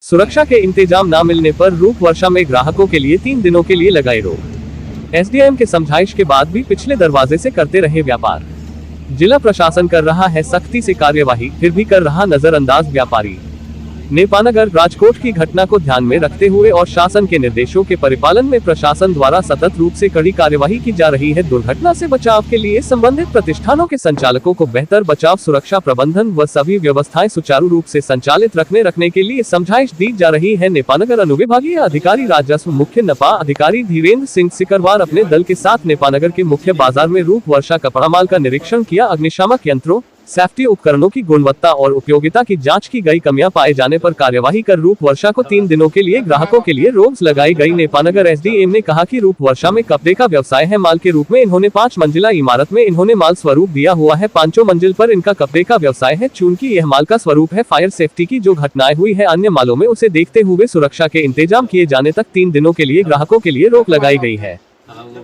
सुरक्षा के इंतजाम न मिलने पर रूप वर्षा में ग्राहकों के लिए 3 दिनों के लिए लगाई रोक। एसडीएम के समझाइश के बाद भी पिछले दरवाजे से करते रहे व्यापार। जिला प्रशासन कर रहा है सख्ती से कार्यवाही, फिर भी कर रहा नजरअंदाज व्यापारी। नेपानगर राजकोट की घटना को ध्यान में रखते हुए और शासन के निर्देशों के परिपालन में प्रशासन द्वारा सतत रूप से कड़ी कार्यवाही की जा रही है। दुर्घटना से बचाव के लिए संबंधित प्रतिष्ठानों के संचालकों को बेहतर बचाव, सुरक्षा प्रबंधन व सभी व्यवस्थाएं सुचारू रूप से संचालित रखने के लिए समझाइश दी जा रही है। नेपानगर अनुविभागीय अधिकारी राजस्व मुख्य नपा अधिकारी धीरेन्द्र सिंह सिकरवार अपने दल के साथ नेपानगर के मुख्य बाजार में रूप वर्षा कपड़ा माल का निरीक्षण किया। अग्निशामक यंत्रों, सेफ्टी उपकरणों की गुणवत्ता और उपयोगिता की जांच की गई। कमियां पाए जाने पर कार्यवाही कर रूप वर्षा को 3 दिनों के लिए ग्राहकों के लिए रोक लगाई गई। नेपानगर एसडीएम ने कहा कि रूप वर्षा में कपड़े का व्यवसाय है। माल के रूप में इन्होंने 5 मंजिला इमारत में इन्होंने माल स्वरूप दिया हुआ है। 5 मंजिल पर इनका कपड़े का व्यवसाय है। चूंकि यह माल का स्वरूप है, फायर सेफ्टी की जो घटनाएं हुई है अन्य मालों में, उसे देखते हुए सुरक्षा के इंतजाम किए जाने तक 3 दिनों के लिए ग्राहकों के लिए रोक लगाई गई है।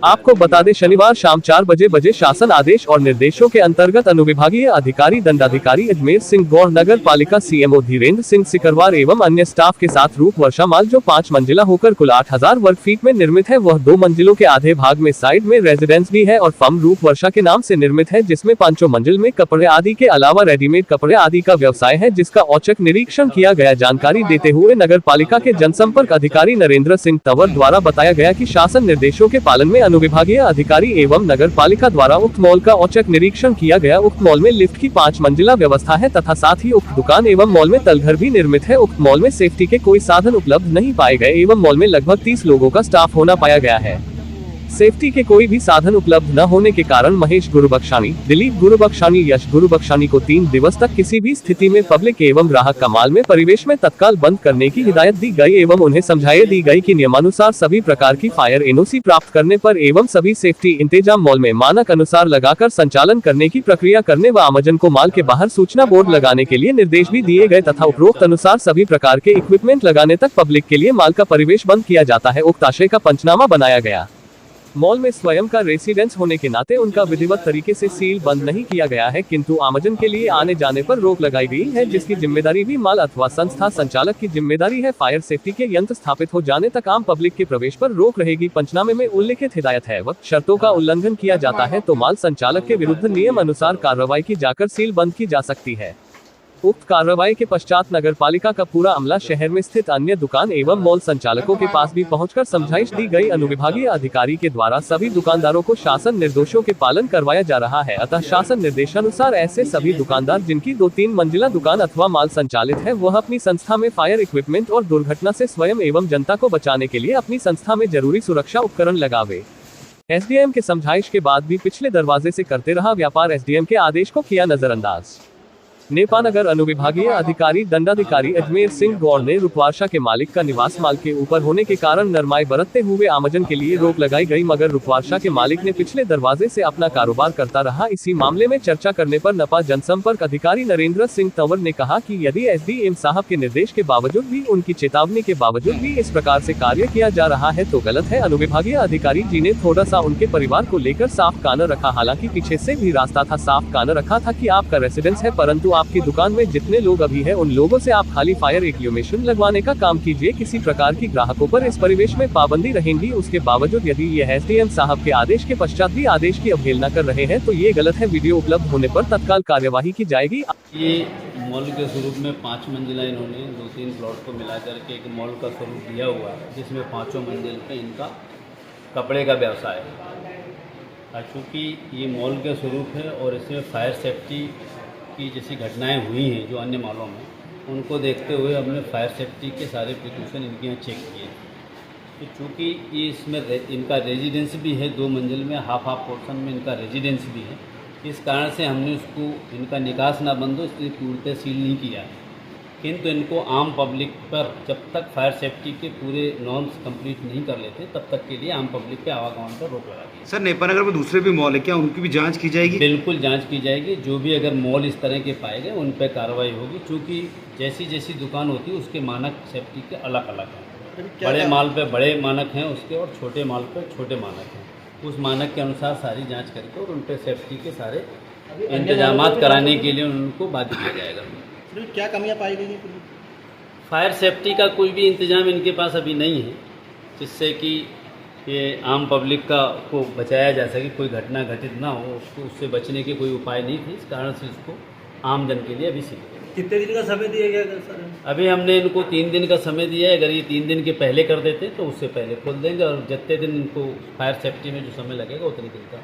आपको बता दें, शनिवार शाम 4 बजे शासन आदेश और निर्देशों के अंतर्गत अनुविभागीय अधिकारी दंडाधिकारी अजमेर सिंह गौड़, नगर पालिका सीएमओ धीरेन्द्र सिंह सिकरवार एवं अन्य स्टाफ के साथ रूप वर्षा माल जो 5 मंजिला होकर कुल 8000 वर्ग फीट में निर्मित है, वह 2 मंजिलों के आधे भाग में साइड में रेजिडेंस भी है और फर्म रूप वर्षा के नाम से निर्मित है, जिसमें 5 मंजिल में कपड़े आदि के अलावा रेडीमेड कपड़े आदि का व्यवसाय है, जिसका औचक निरीक्षण किया गया। जानकारी देते हुए नगर पालिका के जनसंपर्क अधिकारी नरेंद्र सिंह तंवर द्वारा बताया गया कि शासन निर्देशों के पालन में अनुविभागीय अधिकारी एवं नगर पालिका द्वारा उक्त मॉल का औचक निरीक्षण किया गया। उक्त मॉल में लिफ्ट की 5 मंजिला व्यवस्था है तथा साथ ही उक्त दुकान एवं मॉल में तलघर भी निर्मित है। उक्त मॉल में सेफ्टी के कोई साधन उपलब्ध नहीं पाए गए एवं मॉल में लगभग 30 लोगों का स्टाफ होना पाया गया है। सेफ्टी के कोई भी साधन उपलब्ध न होने के कारण महेश गुरुबख्शानी, दिलीप गुरुबख्शानी, यश गुरुबख्शानी को 3 दिवस तक किसी भी स्थिति में पब्लिक एवं ग्राहक का माल में परिवेश में तत्काल बंद करने की हिदायत दी गई एवं उन्हें समझाइश दी गई कि नियमानुसार सभी प्रकार की फायर एनओसी प्राप्त करने पर एवं सभी सेफ्टी इंतजाम मॉल में मानक अनुसार लगाकर संचालन करने की प्रक्रिया करने व आमजन को माल के बाहर सूचना बोर्ड लगाने के लिए निर्देश भी दिए गए तथा उपरोक्त अनुसार सभी प्रकार के इक्विपमेंट लगाने तक पब्लिक के लिए माल का परिवेश बंद किया जाता है। उक्त आशय का पंचनामा बनाया गया। मॉल में स्वयं का रेसिडेंस होने के नाते उनका विधिवत तरीके से सील बंद नहीं किया गया है, किंतु आमजन के लिए आने जाने पर रोक लगाई गई है, जिसकी जिम्मेदारी भी माल अथवा संस्था संचालक की जिम्मेदारी है। फायर सेफ्टी के यंत्र स्थापित हो जाने तक आम पब्लिक के प्रवेश पर रोक रहेगी। पंचनामे में उल्लिखित हिदायत है वक्त शर्तों का उल्लंघन किया जाता है तो माल संचालक के विरुद्ध नियम अनुसार कार्रवाई की जाकर सील बंद की जा सकती है। उक्त कार्रवाई के पश्चात नगर पालिका का पूरा अमला शहर में स्थित अन्य दुकान एवं मॉल संचालकों के पास भी पहुंचकर समझाइश दी गई। अनुविभागीय अधिकारी के द्वारा सभी दुकानदारों को शासन निर्देशों के पालन करवाया जा रहा है, अतः शासन निर्देशानुसार ऐसे सभी दुकानदार जिनकी 2-3 मंजिला दुकान अथवा माल संचालित है, वह अपनी संस्था में फायर इक्विपमेंट और दुर्घटना से स्वयं एवं जनता को बचाने के लिए अपनी संस्था में जरूरी सुरक्षा उपकरण लगावे। एसडीएम के समझाइश के बाद भी पिछले दरवाजे से करते रहा व्यापार। एसडीएम के आदेश को किया नजरअंदाज। नेपानगर अनुविभागीय अधिकारी दंडाधिकारी अजमेर सिंह गौड़ ने रूपवर्षा के मालिक का निवास माल के ऊपर होने के कारण नरमाई बरतते हुए आमजन के लिए रोक लगाई गई, मगर रूपवर्षा के मालिक ने पिछले दरवाजे से अपना कारोबार करता रहा। इसी मामले में चर्चा करने पर नपा जनसंपर्क अधिकारी नरेंद्र सिंह तंवर ने कहा कि यदि एसडीएम साहब के निर्देश के बावजूद भी, उनकी चेतावनी के बावजूद भी इस प्रकार से कार्य किया जा रहा है तो गलत है। अनुविभागीय अधिकारी जी ने थोड़ा सा उनके परिवार को लेकर साफ कान रखा, हालांकि पीछे से भी रास्ता था, साफ कान रखा था कि आपका रेसिडेंस है, परंतु आपकी दुकान में जितने लोग अभी हैं उन लोगों से आप खाली फायर एक्यूमेशन लगवाने का काम कीजिए। किसी प्रकार की ग्राहकों पर इस परिवेश में पाबंदी रहेगी। उसके बावजूद यदि ये एसडीएम साहब के आदेश के पश्चात भी आदेश की अवहेलना कर रहे हैं तो ये गलत है। वीडियो उपलब्ध होने पर तत्काल कार्यवाही की जाएगी। ये मॉल के स्वरूप में 5 मंजिला इन्होंने 2-3 प्लॉट को मिला करके एक मॉल का स्वरूप दिया हुआ है, जिसमें 5 मंजिल पे इनका कपड़े का व्यवसाय है। चूँकि ये मॉल का स्वरूप है और इसमें फायर सेफ्टी की जैसी घटनाएं हुई हैं जो अन्य मॉलों में, उनको देखते हुए हमने फायर सेफ्टी के सारे प्रिकॉशन इनके यहाँ चेक किए। तो चूँकि ये इसमें इनका रेजिडेंस भी है, 2 मंजिल में हाफ पोर्शन में इनका रेजिडेंस भी है, इस कारण से हमने उसको इनका निकास ना बंद हो इसलिए पूर्णतः सील नहीं किया है। किंतु इनको आम पब्लिक पर जब तक फायर सेफ्टी के पूरे नॉर्म्स कंप्लीट नहीं कर लेते तब तक के लिए आम पब्लिक के आवागमन पर रोक लगा दी। सर, नेपानगर में दूसरे भी मॉल है, क्या उनकी भी जांच की जाएगी? बिल्कुल जांच की जाएगी। जो भी अगर मॉल इस तरह के पाए गए उन पर कार्रवाई होगी, क्योंकि जैसी जैसी दुकान होती है उसके मानक सेफ्टी के अलग अलग हैं। बड़े माल पे बड़े मानक हैं उसके, और छोटे माल पे छोटे मानक हैं। उस मानक के अनुसार सारी जाँच करके और उन पर सेफ्टी के सारे इंतजाम कराने के लिए उनको बाध्य किया जाएगा। क्या कमियाँ पाई गई? फायर सेफ्टी का कोई भी इंतज़ाम इनके पास अभी नहीं है, जिससे कि ये आम पब्लिक का को बचाया जा सके, कोई घटना घटित ना हो, उससे बचने के कोई उपाय नहीं थे। इस कारण से इसको आम जन के लिए अभी सील किया। कितने दिन का समय दिया गया सर? अभी हमने इनको 3 दिन का समय दिया है। अगर ये 3 दिन के पहले कर देते तो उससे पहले खोल देंगे, और जितने दिन इनको फायर सेफ्टी में जो समय लगेगा उतने दिन का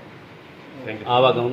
आवागमन